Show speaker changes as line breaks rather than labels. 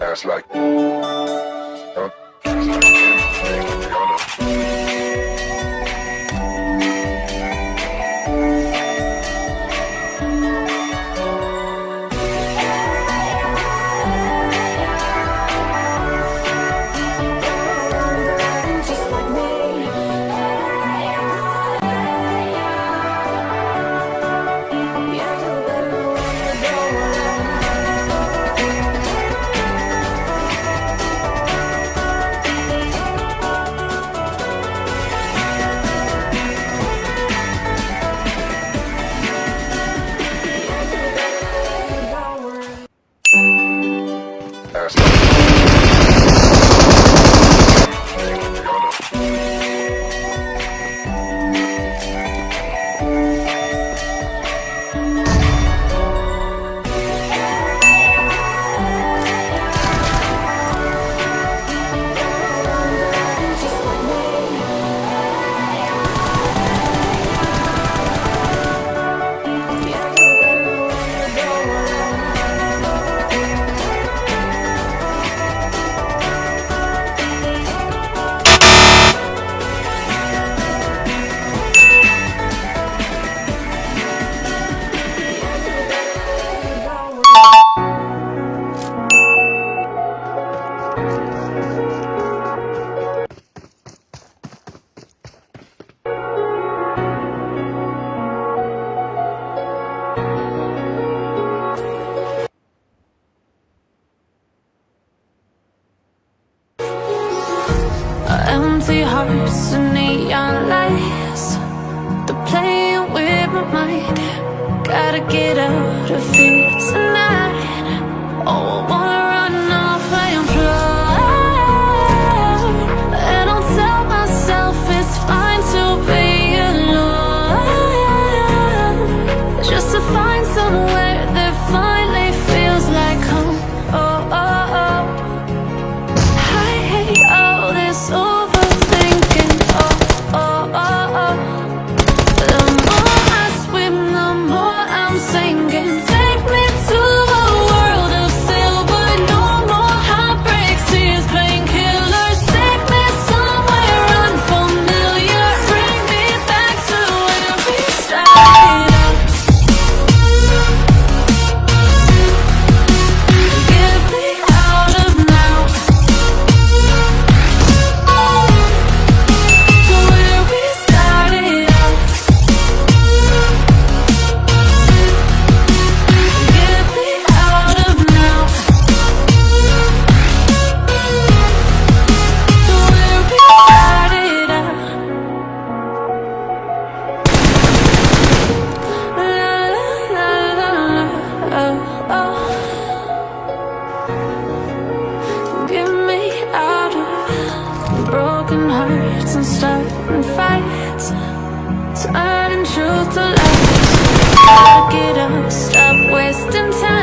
That's like,
empty hearts and neon lights, they're playing with my mind. Gotta get out of here tonight. Oh, I wanna run off and fly, and I'll tell myself it's fine to be alone, just to find somewhere that finally feels like home. Oh, oh, oh. I hate all this overthinking. Oh, oh, oh, oh. The more I swim, the more I'm sinking. Take me to a world of silver. No more heartbreaks, tears, painkillers. Take me somewhere unfamiliar. Bring me back to where we started. Get me out of now, to where we started out. Get me out of now, to where we started out. La la la la, oh, oh. Get me out of broken hearts and starting fights, turning truth to lies. Gotta get up, stop wasting time.